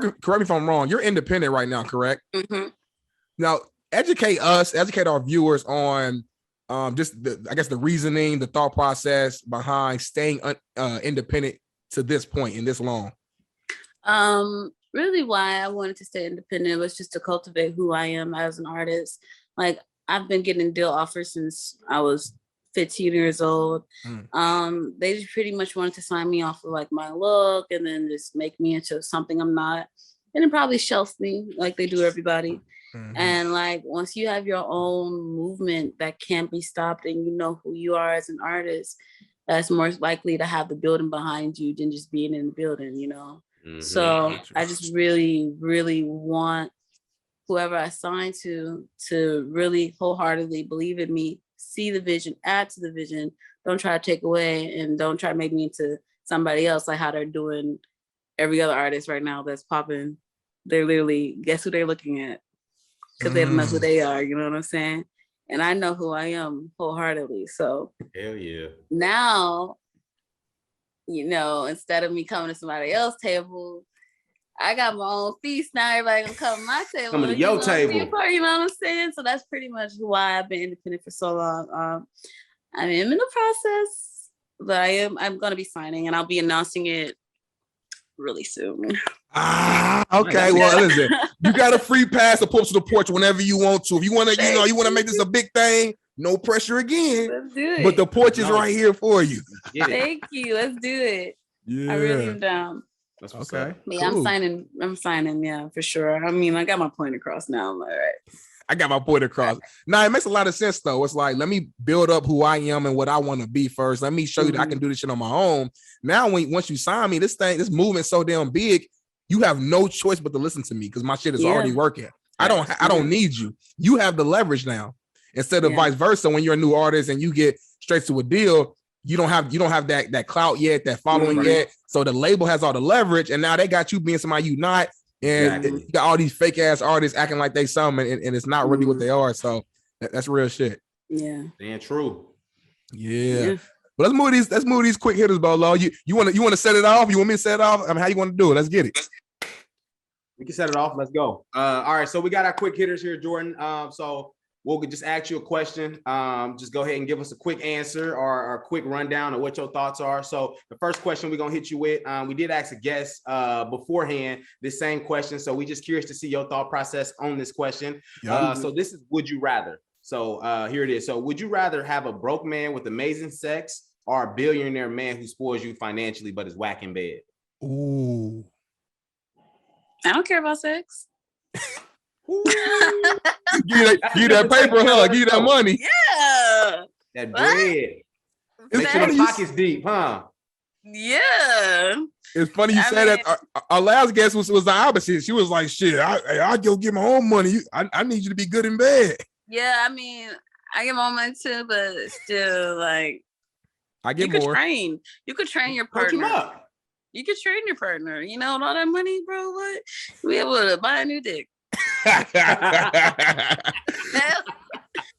me if I'm wrong. You're independent right now, correct? Mm-hmm. Now, educate our viewers on just the reasoning, the thought process behind staying independent to this point and this long. Really, why I wanted to stay independent was just to cultivate who I am as an artist. Like I've been getting deal offers since I was 15 years old. They just pretty much wanted to sign me off of like my look and then just make me into something I'm not, and then probably shelf me like they do everybody. And like once you have your own movement that can't be stopped and you know who you are as an artist, that's more likely to have the building behind you than just being in the building, you know. So I just really want whoever I sign to really wholeheartedly believe in me, see the vision, add to the vision, don't try to take away, and don't try to make me into somebody else like how they're doing every other artist right now that's popping. They're literally, guess who they're looking at? Because they don't know who they are, you know what I'm saying? And I know who I am wholeheartedly. So hell yeah. Now, you know, instead of me coming to somebody else's table, I got my own feast. Now everybody gonna come to my table. Coming to your table. You know what I'm saying? So that's pretty much why I've been independent for so long. I am in the process, but I'm gonna be signing and I'll be announcing it really soon. Okay. Well, listen, you got a free pass to pull to the porch whenever you want to. If you want to, you want to make this a big thing, no pressure again. Let's do it. But the porch is right here for you. Thank you. Let's do it. Yeah. I really am down. That's what's Okay. up. Yeah, cool. I'm signing, yeah, for sure. I mean, I got my point across now. I'm like, all right. I got my point across. Now it makes a lot of sense though. It's like, let me build up who I am and what I want to be first. Let me show you that I can do this shit on my own. Now, once you sign me, this movement's so damn big, you have no choice but to listen to me because my shit is already working. I don't need you. You have the leverage now. Instead of vice versa, when you're a new artist and you get straight to a deal, you don't have that clout yet, that following yet. So the label has all the leverage, and now they got you being somebody you not, and you got all these fake ass artists acting like they something, and it's not really what they are. So that's real shit. Yeah, damn true. Yeah. But let's move these quick hitters, Bolo. You want to set it off? You want me to set it off? I mean, how you want to do it? Let's get it. We can set it off. Let's go. All right. So we got our quick hitters here, Jourdin. So we'll just ask you a question. Just go ahead and give us a quick answer or a quick rundown of what your thoughts are. So the first question we're going to hit you with, we did ask a guest beforehand this same question. So we just curious to see your thought process on this question. So this is, would you rather? So here it is. So would you rather have a broke man with amazing sex or a billionaire man who spoils you financially but is whack in bed? Ooh. I don't care about sex. Give that paper, huh? Give you that money. Yeah. That bread. Make sure the pockets deep, huh? Yeah. It's funny you said that. Our last guest was the opposite. She was like, shit, I go get my own money. I need you to be good in bed. Yeah, I mean, I get my own money too, but still, like, I get you more. You could train your partner. You could train your partner. You know, with all that money, bro, what? We able to buy a new dick.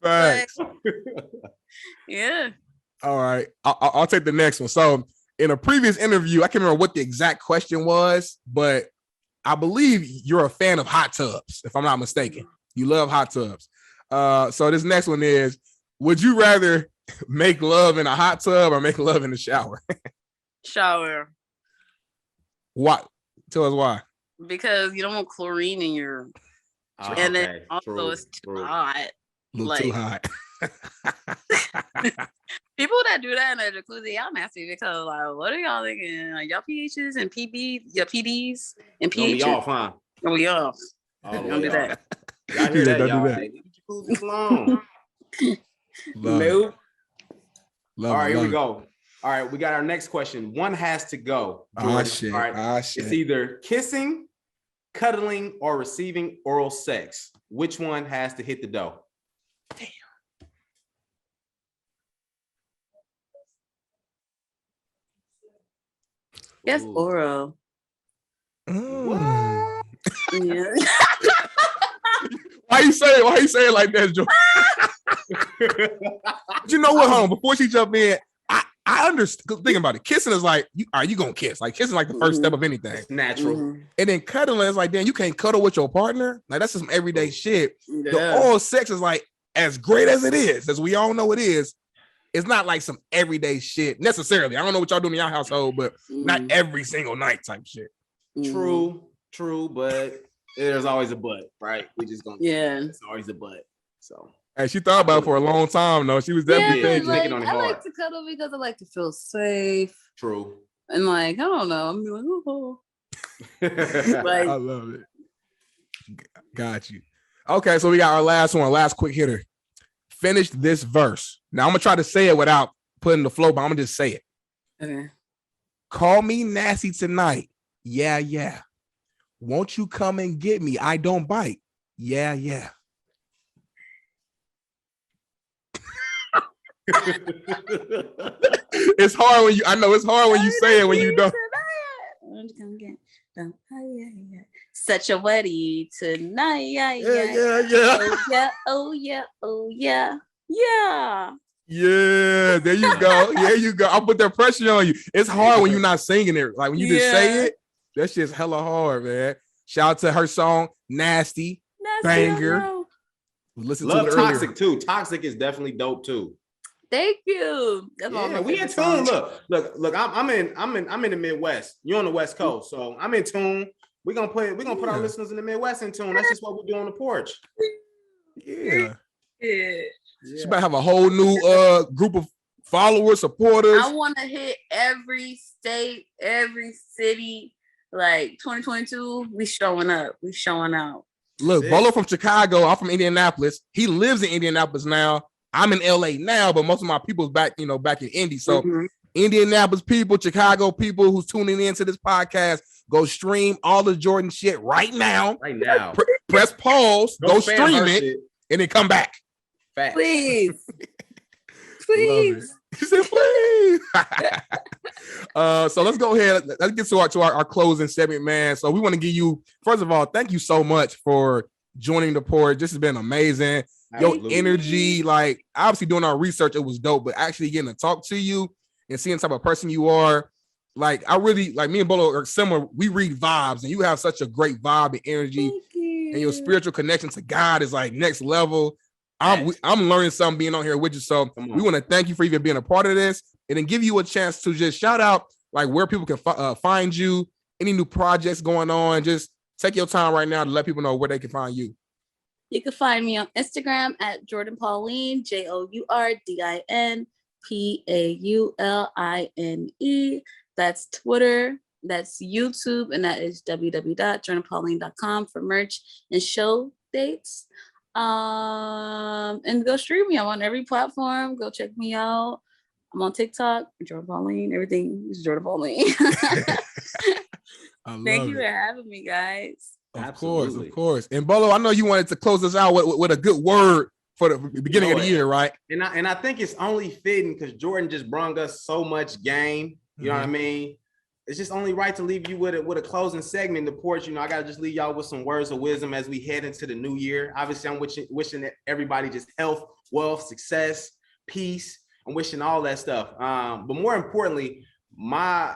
Right. Yeah. All right. I'll take the next one. So in a previous interview, I can't remember what the exact question was, but I believe you're a fan of hot tubs, if I'm not mistaken. You love hot tubs. So this next one is, would you rather make love in a hot tub or make love in the shower? Shower. Why? Tell us why. Because you don't want chlorine in your and then also it's too hot. A little too hot. People that do that in a jacuzzi, y'all nasty because like, what are y'all thinking? Like, y'all pHs and PB, your PDs and pHs. We off, huh? Oh, we off. Don't do that. Y'all hear that, y'all? Leave the jacuzzi alone. Nope. All right, here we go. All right, we got our next question. One has to go. Shit. All right. It's either kissing, cuddling, or receiving oral sex. Which one has to hit the dough? Damn. Yes, oral. Mm. Yeah. Why you say it like that, Joe? You know what, home? Before she jump in, I understand. Think about it. Kissing is like, you gonna kiss? Like kissing, like the first step of anything. It's natural. And then cuddling is like, damn, you can't cuddle with your partner. Like that's just some everyday shit. Yeah. The oral sex is like, as great as it is, as we all know it is, it's not like some everyday shit necessarily. I don't know what y'all do in your household, but not every single night type shit. True, but there's always a but, right? We just gonna it's always a but. So and she thought about it for a long time, though. She was definitely thinking on it hard. hard. I like to cuddle because I like to feel safe. True. And like, I don't know. I'm like, oh. Like, I love it. Got you. Okay, so we got our last one, last quick hitter. Finish this verse. Now I'm gonna try to say it without putting the flow, but I'm gonna just say it. Okay. Call me nasty tonight. Yeah. Won't you come and get me? I don't bite. Yeah. It's hard when it's hard when you say it when you don't. Such a wedding tonight. Yeah. Oh yeah. Yeah, there you go. I'll put that pressure on you. It's hard when you're not singing it. Like when you just say it, that shit's hella hard, man. Shout out to her song, Nasty banger. Listen to it Toxic earlier. Too. Toxic is definitely dope too. Thank you. We in tune. Look. I'm in the Midwest. You're on the West Coast, so I'm in tune. We're gonna put our listeners in the Midwest in tune. That's just what we do on the porch. Yeah. She might have a whole new group of followers, supporters. I want to hit every state, every city. Like 2022, we showing up. We showing out. Look, Bolo from Chicago. I'm from Indianapolis. He lives in Indianapolis now. I'm in LA now, but most of my people's back in Indy. So Indianapolis people, Chicago people who's tuning into this podcast, go stream all the Jourdin shit right now. Right now. Press pause, go stream it, and then come back. Fact. Please. Please. He said, please. So let's go ahead. Let's get to our closing segment, man. So we want to give you, first of all, thank you so much for joining the Porch. This has been amazing. Absolutely. Your energy, like obviously doing our research, it was dope, but actually getting to talk to you and seeing the type of person you are, like I really, like me and Bolo are similar. We read vibes, and you have such a great vibe and energy, and your spiritual connection to God is like next level. I'm learning something being on here with you. So we want to thank you for even being a part of this, and then give you a chance to just shout out like where people can find you, any new projects going on. Just take your time right now to let people know where they can find you. You can find me on Instagram at Jourdin Pauline, JOURDIN PAULINE. That's Twitter, that's YouTube, and that is www.jourdinpauline.com for merch and show dates. And go stream me. I'm on every platform. Go check me out. I'm on TikTok, Jourdin Pauline. Everything is Jourdin Pauline. Thank you for having me, guys. Of course. And Bolo, I know you wanted to close us out with a good word for the beginning of the year, right? And I think it's only fitting because Jourdin just brought us so much game. You know what I mean? It's just only right to leave you with a closing segment. The Porch, I gotta just leave y'all with some words of wisdom as we head into the new year. Obviously, I'm wishing everybody just health, wealth, success, peace. I'm wishing all that stuff. But more importantly, my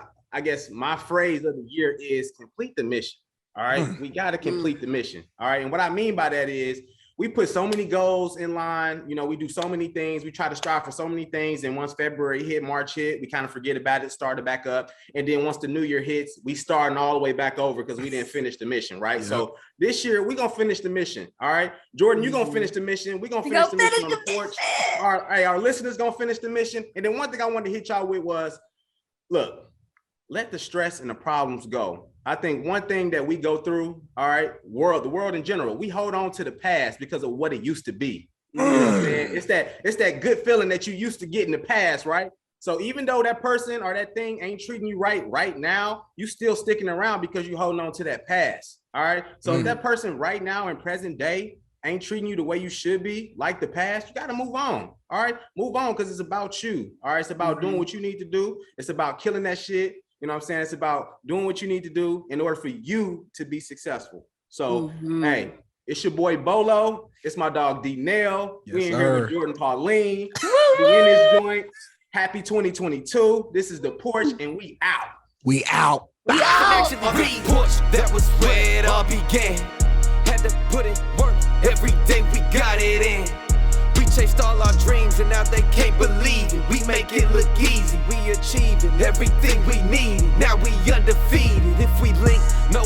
phrase of the year is complete the mission. All right, we got to complete the mission. All right, and what I mean by that is we put so many goals in line. We do so many things. We try to strive for so many things. And once February hit, March hit, we kind of forget about it, started back up. And then once the new year hits, we starting all the way back over because we didn't finish the mission, right? Yep. So this year, we're going to finish the mission, all right? Jourdin, you're going to finish the mission. We're going to finish the mission on the Porch. Our listeners going to finish the mission. And then one thing I wanted to hit y'all with was, look, let the stress and the problems go. I think one thing that we go through, all right, the world in general, we hold on to the past because of what it used to be. You know what I'm saying? It's that good feeling that you used to get in the past, right? So even though that person or that thing ain't treating you right now, you still sticking around because you holding on to that past. All right. So if that person right now in present day ain't treating you the way you should be, like the past, you got to move on. All right. Move on because it's about you. All right. It's about doing what you need to do. It's about killing that shit. You know what I'm saying? It's about doing what you need to do in order for you to be successful. So, hey, it's your boy Bolo. It's my dog D-Nail. Yes, we in here with Jourdin Pauline. We in this joint. Happy 2022. This is the Porch, and we out. We out. Actually, Porch, that was where it all began. Had to put in work every day. We got it in. We chased all our dreams and now they can't believe it. We make it look easy. We achieving everything we need. Now we undefeated. If we link, know